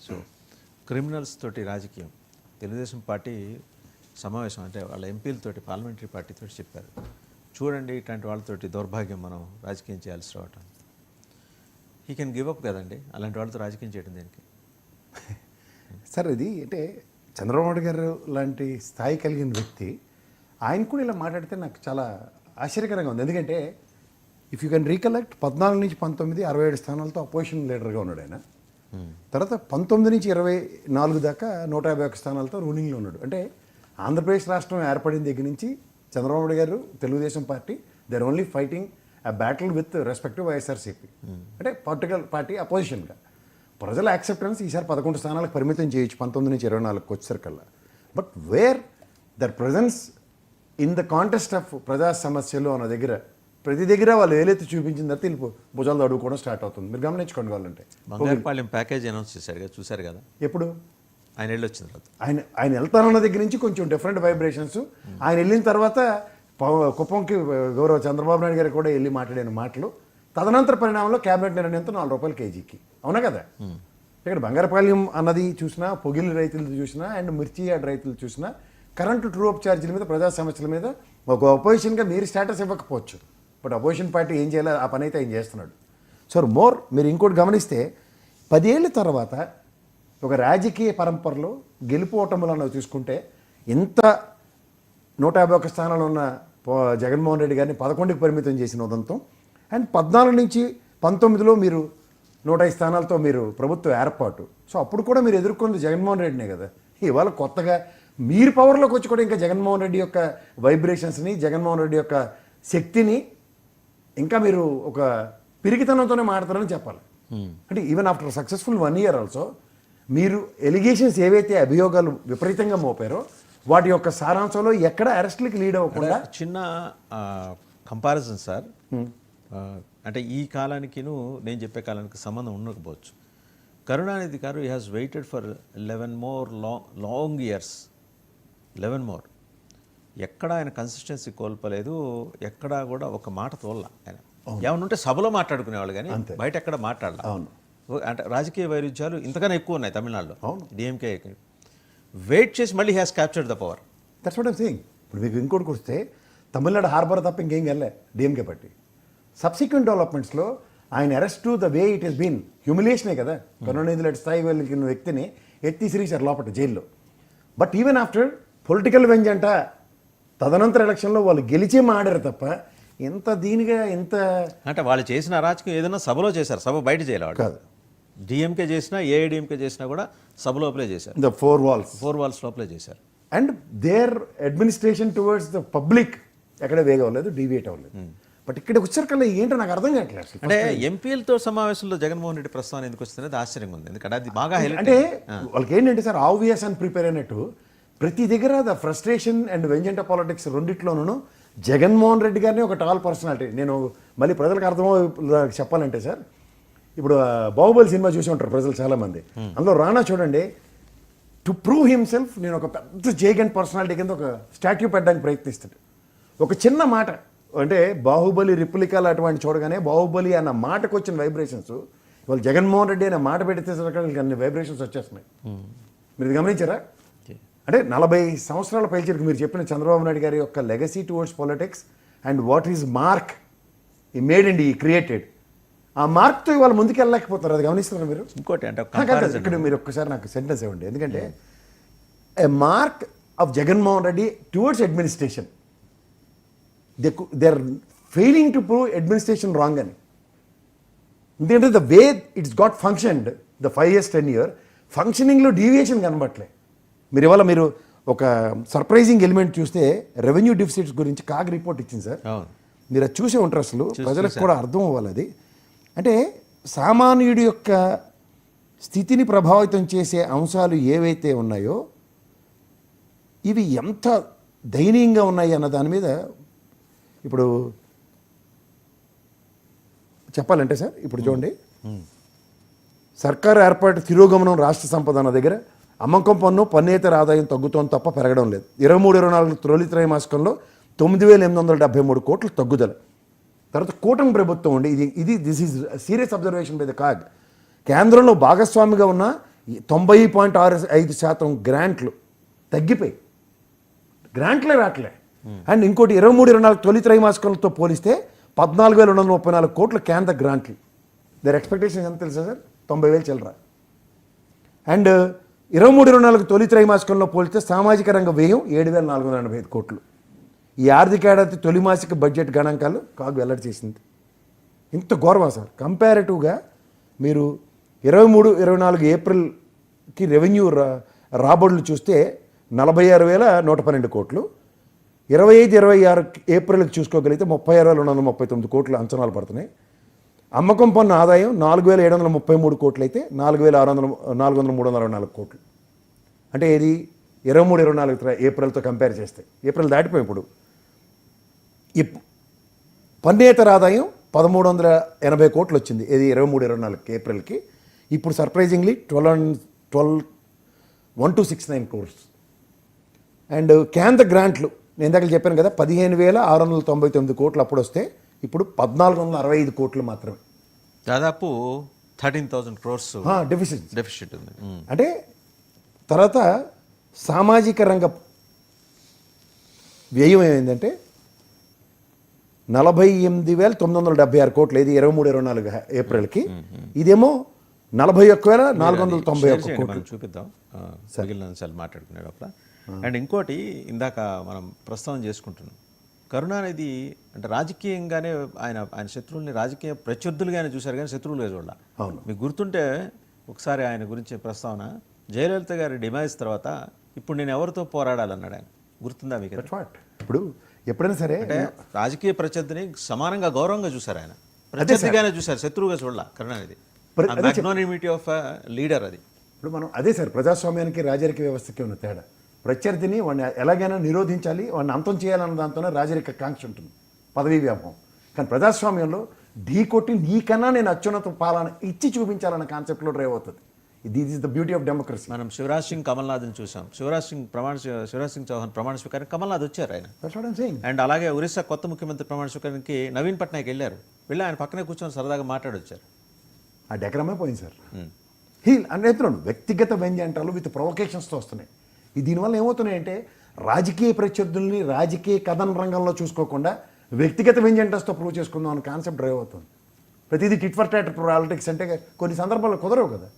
So criminals తోటి రాజకీయం Telugu Desam party సమావేశం అంటే వాళ్ళ ఎంపీలతోటి పార్లమెంటరీ పార్టీతో చెప్పారు, చూడండి ఇట్లాంటి వాళ్ళతోటి దౌర్భాగ్యం మనం రాజకీయం చేయాల్సి రావటం. హీ కెన్ గివ్ అప్ కదండి అలాంటి వాళ్ళతో రాజకీయం చేయడం దేనికి సార్? ఇది అంటే చంద్రబాబు నాయుడు గారు లాంటి స్థాయి కలిగిన వ్యక్తి ఆయన కూడా ఇలా మాట్లాడితే నాకు చాలా ఆశ్చర్యకరంగా ఉంది. ఎందుకంటే ఇఫ్ యూ కెన్ రీకలెక్ట్ 14 నుంచి 19 67 స్థానాలతో అపోజిషన్ లీడర్గా ఉన్నాడు ఆయన. తర్వాత 19 నుంచి 24 దాకా 151 స్థానాలతో రూలింగ్లో ఉన్నాడు. అంటే ఆంధ్రప్రదేశ్ రాష్ట్రం ఏర్పడిన దగ్గర నుంచి Chandrababu Naidu garu Telugu Desam party they are only fighting a battle with respective YSRCP, అంటే పొలిటికల్ పార్టీ అపోజిషన్గా. ప్రజల యాక్సెప్టెన్స్ ఈసారి 11 స్థానాలకు పరిమితం చేయొచ్చు 19 నుంచి 24 వచ్చేసరికల్లా. But where their presence in the contest of ప్రజా సమస్యలు అన్న దగ్గర ప్రతి దగ్గర వాళ్ళు ఏలైతే చూపించిన తర్వాత వీళ్ళు భుజాలు అడుగుకోవడం స్టార్ట్ అవుతుంది. మీరు గమనించుకోండి. వాళ్ళంటే బంగారుపాలెం ప్యాకేజ్ అనౌన్స్ చేశారు కదా, చూశారు కదా ఎప్పుడు ఆయన వెళ్ళి వచ్చిన తర్వాత ఆయన వెళ్తానన్న దగ్గర నుంచి కొంచెం డిఫరెంట్ వైబ్రేషన్స్. ఆయన వెళ్ళిన తర్వాత కుప్పంకి గౌరవ చంద్రబాబు నాయుడు గారు కూడా వెళ్ళి మాట్లాడిన మాటలు, తదనంతర పరిణామంలో క్యాబినెట్ నిర్ణయంతో ₹4 కేజీకి, అవునా కదా? ఇక్కడ బంగారపాలెం అన్నది చూసినా, పొగిలి రైతులు చూసినా, అండ్ మిర్చి యార్డ్ రైతులు చూసినా, కరెంటు ట్రూ అప్ ఛార్జీల మీద, ప్రజా సమస్యల మీద ఒక అపోజిషన్గా మీరు స్టేటస్ ఇవ్వకపోవచ్చు, బట్ అపోజిషన్ పార్టీ ఏం చేయాలో ఆ పని అయితే ఆయన చేస్తున్నాడు. సో మోర్ మీరు ఇంకోటి గమనిస్తే 10 ఏళ్ళ తర్వాత ఒక రాజకీయ పరంపరలో గెలుపు ఓటములు అన్నవి చూసుకుంటే ఇంత 151 స్థానాలు ఉన్న జగన్మోహన్ రెడ్డి గారిని 11కి పరిమితం చేసిన ఉదంతం, అండ్ 14 నుంచి 19లో మీరు 105 స్థానాలతో మీరు ప్రభుత్వ ఏర్పాటు. సో అప్పుడు కూడా మీరు ఎదుర్కొన్నది జగన్మోహన్ రెడ్డినే కదా. ఇవాళ కొత్తగా మీరు పవర్లోకి వచ్చి కూడా ఇంకా జగన్మోహన్ రెడ్డి యొక్క వైబ్రేషన్స్ని, జగన్మోహన్ రెడ్డి యొక్క శక్తిని ఇంకా మీరు ఒక పిరికితనంతోనే మాడతారని చెప్పాలి. అంటే even after successful 1 year also మీరు ఎలిగేషన్స్ ఏవైతే అభియోగాలు విపరీతంగా మోపారో వాటి యొక్క సారాంశంలో ఎక్కడ అరెస్ట్లకి లీడ్ అవ్వకుండా చిన్న కంపారిజన్ సార్. అంటే ఈ కాలానికిను నేను చెప్పే కాలానికి సంబంధం ఉండకపోవచ్చు. కరుణానిధి గారు he has waited for 11 more long years, 11 more. ఎక్కడ ఆయన కన్సిస్టెన్సీ కోల్పోలేదు, ఎక్కడా కూడా ఒక మాట తోల. ఆయన ఏమన్నా ఉంటే సభలో మాట్లాడుకునేవాళ్ళు కానీ బయట ఎక్కడ మాట్లాడాలి. అంటే రాజకీయ వైరుధ్యాలు ఇంతకన్నా ఎక్కువ ఉన్నాయి తమిళనాడులో. డిఎంకే వెయిట్ చేసి మళ్ళీ has captured the power. That's what I'm saying. ఇప్పుడు మీకు ఇంకోటికి వస్తే తమిళనాడు హార్బర్ తప్ప ఇంకేం వెళ్ళే డిఎంకే పార్టీ. సబ్సిక్వెంట్ డెవలప్మెంట్స్లో ఆయన arrest to the way it has been హ్యూమిలేషనే కదా. కరుణానిధి లాంటి స్థాయి వెళ్ళిన వ్యక్తిని తీసిరీశారు లోపల జైల్లో. But even after political vengeance అంట తదనంతర ఎలక్షన్లో వాళ్ళు గెలిచే మాడారు తప్ప ఎంత దీనిగా ఎంత అంటే వాళ్ళు చేసిన అరాచకం ఏదైనా సభలో చేశారు, సభ బయట చేయలేదు కాదు. డిఎంకే చేసినా, ఏఐడిఎంకే చేసినా కూడా సభ లోపలే చేశారు. ద ఫోర్ వాల్స్ లోపలే చేశారు. And their administration towards the public ఎక్కడ వేగ అవ్వలేదు, డీవియేట్ అవ్వలేదు. బట్ ఇక్కడ వచ్చారు ఏంటో నాకు అర్థం కావట్లేదు. అంటే ఎంపీలతో సమావేశంలో జగన్మోహన్ రెడ్డి ప్రస్తావన ఎందుకు వస్తుంది ఆశ్చర్యంగా ఉంది. ఎందుకంటే అది బాగా అంటే వాళ్ళకి ఏంటంటే సార్ ఆబ్వియస్ అని ప్రిపేర్ అయినట్టు ప్రతి దగ్గర the frustration and vengeance politics రెండిట్లోనూ జగన్మోహన్ రెడ్డి గారిని ఒక టాల్ పర్సనాలిటీ. నేను మళ్ళీ ప్రజలకు అర్థమో చెప్పాలంటే సార్, ఇప్పుడు బాహుబలి సినిమా చూసి ఉంటారు ప్రజలు చాలామంది. అందులో రానా చూడండి, టు ప్రూవ్ హిమ్సెల్ఫ్ నేను ఒక పెద్ద జేగెంట్ పర్సనాలిటీ కింద ఒక స్టాట్యూ పెట్టడానికి ప్రయత్నిస్తాడు. ఒక చిన్న మాట అంటే బాహుబలి రిప్లికాలు అటువంటి చూడగానే బాహుబలి అన్న మాటకు వచ్చిన వైబ్రేషన్స్ ఇవాళ జగన్మోహన్ రెడ్డి అనే మాట పెడితే అన్ని వైబ్రేషన్స్ వచ్చేస్తున్నాయి. మీరు ఇది గమనించారా? అంటే 40 సంవత్సరాల పైచిరికి మీరు చెప్పిన చంద్రబాబు నాయుడు గారి యొక్క legacy towards politics and what is mark ఈ మేడ్ అండ్ ఈ క్రియేటెడ్, ఆ మార్క్తో ఇవాళ ముందుకు వెళ్ళలేకపోతున్నారు. అది గమనిస్తున్నారు మీరు? ఇంకోటి అంటే ఇక్కడ మీరు ఒక్కసారి నాకు సెంటెన్స్ ఇవ్వండి. ఎందుకంటే a mark of Jaganmohan Reddy towards administration, they are failing to prove administration wrong అని. ఎందుకంటే the way it's got functioned the 5 years 10 years ఫంక్షనింగ్లో డీవియేషన్ కనబట్లే. మీరు ఇవాళ మీరు ఒక సర్ప్రైజింగ్ ఎలిమెంట్ చూస్తే రెవెన్యూ డిఫిసిట్స్ గురించి కాగ్ రిపోర్ట్ ఇచ్చింది సార్. మీరు అది చూసే ఉంటారు. అసలు ప్రజలకు కూడా అర్థం అవ్వాలి అది. అంటే సామాన్యుడి యొక్క స్థితిని ప్రభావితం చేసే అంశాలు ఏవైతే ఉన్నాయో ఇవి ఎంత దయనీయంగా ఉన్నాయి అన్న దాని మీద ఇప్పుడు చెప్పాలంటే సార్, ఇప్పుడు చూడండి, సర్కారు ఏర్పాటు తిరోగమనం రాష్ట్ర సంపద అన్న దగ్గర అమ్మకం పన్ను, పన్నేతర ఆదాయం తగ్గుతోంది తప్ప పెరగడం లేదు. 23-24 తొలి త్రైమాసికంలో 9,873 కోట్లు తగ్గుదల. తర్వాత కూటమి ప్రభుత్వం ఉండి this is serious observation by the CAG. కేంద్రంలో భాగస్వామిగా ఉన్న 90.65% గ్రాంట్లు తగ్గిపోయి గ్రాంట్లే రావట్లే. అండ్ ఇంకోటి 23-24 తొలి త్రైమాసికంతో పోలిస్తే 14,234 కోట్ల కేంద్ర గ్రాంట్లు. దర్ ఎక్స్పెక్టేషన్ ఎంత తెలుసా సార్? 90,000 చిల్లర. అండ్ 23-24 తొలి త్రైమాసికంలో పోలిస్తే సామాజిక రంగ వ్యయం 7,485 కోట్లు. ఈ ఆర్థిక ఏడాది తొలి మాసిక బడ్జెట్ గణాంకాలు కాగు వెల్లడి చేసింది. ఇంత గౌరవం సార్. కంపారిటివ్గా మీరు 23-24 ఏప్రిల్కి రెవెన్యూ రాబడులు చూస్తే 46,112 కోట్లు, 25-26 ఏప్రిల్కి చూసుకోగలిగితే 36,239 కోట్లు అంచనాలు పడుతున్నాయి. అమ్మకం పన్ను ఆదాయం 4,733 కోట్లు అయితే 4,464 కోట్లు. అంటే ఇది 23-24 ఏప్రిల్తో కంపేర్ చేస్తే ఏప్రిల్ దాటిపోయి ఇప్పుడు పన్నేతర ఆదాయం 1,380 కోట్లు వచ్చింది. ఇది 23-24 ఏప్రిల్కి. ఇప్పుడు సర్ప్రైజింగ్లీ 12,269 క్రోర్స్. అండ్ కేంద్ర గ్రాంట్లు నేను ఇందాక చెప్పాను కదా, 15,699 కోట్లు అప్పుడు వస్తే ఇప్పుడు 1,465 కోట్లు మాత్రమే. దాదాపు 13,000 crores డెఫిసిట్ ఉంది. అంటే తర్వాత సామాజిక రంగ వ్యయం ఏమైందంటే 48,976 కోట్లు. ఇది 23-24 ఏప్రిల్కి. ఇదేమో 41,491 కోట్లు. మనం చూపిద్దాం మిగిలిన అంశాలు మాట్లాడుకునే లోపల. అండ్ ఇంకోటి ఇందాక మనం ప్రస్తావన చేసుకుంటున్నాం, కరుణానిధి అంటే రాజకీయంగానే ఆయన శత్రువుల్ని రాజకీయ ప్రత్యర్థులుగానే చూశారు కానీ శత్రువులుగా చూడాలి. అవును. మీకు గుర్తుంటే ఒకసారి ఆయన గురించి ప్రస్తావన, జయలలిత గారి డిమైజ్ తర్వాత ఇప్పుడు నేను ఎవరితో పోరాడాలన్నాడు ఆయన. గుర్తుందా మీకు? ఇప్పుడు ఎప్పుడైనా సరే అంటే రాజకీయ ప్రత్యర్థిని సమానంగా గౌరవంగా చూశారు ఆయన, ప్రత్యర్థిగానే చూశారు, శత్రువుగా చూడాల కరుణానిధి. మ్యాగ్నానిమిటీ ఆఫ్ లీడర్ అది. ఇప్పుడు మనం అదే సార్ ప్రజాస్వామ్యానికి రాజరిక వ్యవస్థకి ఉన్న తేడా. ప్రత్యర్థిని వాడిని ఎలాగైనా నిరోధించాలి, వాడిని అంతం చేయాలన్న దాంతోనే రాజరిక కాంక్ష ఉంటుంది, పదవీ వ్యామోహం. కానీ ప్రజాస్వామ్యంలో ఢీ కొట్టి నీకన్నా నేను అత్యున్నత పాలన ఇచ్చి చూపించాలన్న కాన్సెప్ట్లో డ్రైవ్ అవుతుంది. This is the beauty of democracy. మనం శివరాజ్ సింగ్ కమల్నాథ్ని చూసాం. శివరాజ్ సింగ్ చౌహాన్ ప్రమాణ స్వీకారం కమల్నాథ్ వచ్చారు ఆయన. అండ్ అలాగే ఒరిస్సా కొత్త ముఖ్యమంత్రి ప్రమాణ స్వీకారానికి నవీన్ పట్నాయక్ వెళ్ళారు. వెళ్ళి ఆయన పక్కనే కూర్చొని సరదాగా మాట్లాడొచ్చారు. ఆ డెకరమే పోయింది సార్. అంటే వ్యక్తిగత వ్యంగ్యంటాలు విత్ ప్రొవకేషన్స్తో వస్తున్నాయి. దీనివల్ల ఏమవుతున్నాయంటే రాజకీయ ప్రత్యర్థుల్ని రాజకీయ కథన రంగంలో చూసుకోకుండా వ్యక్తిగత వ్యంగ్యంటస్తో ప్రూవ్ చేసుకుందాం అనే కాన్సెప్ట్ డ్రైవ్ అవుతుంది. ప్రతిదీ టిట్ ఫర్ టాట్ పాలిటిక్స్ అంటే కొన్ని సందర్భాల్లో కుదరవు కదా.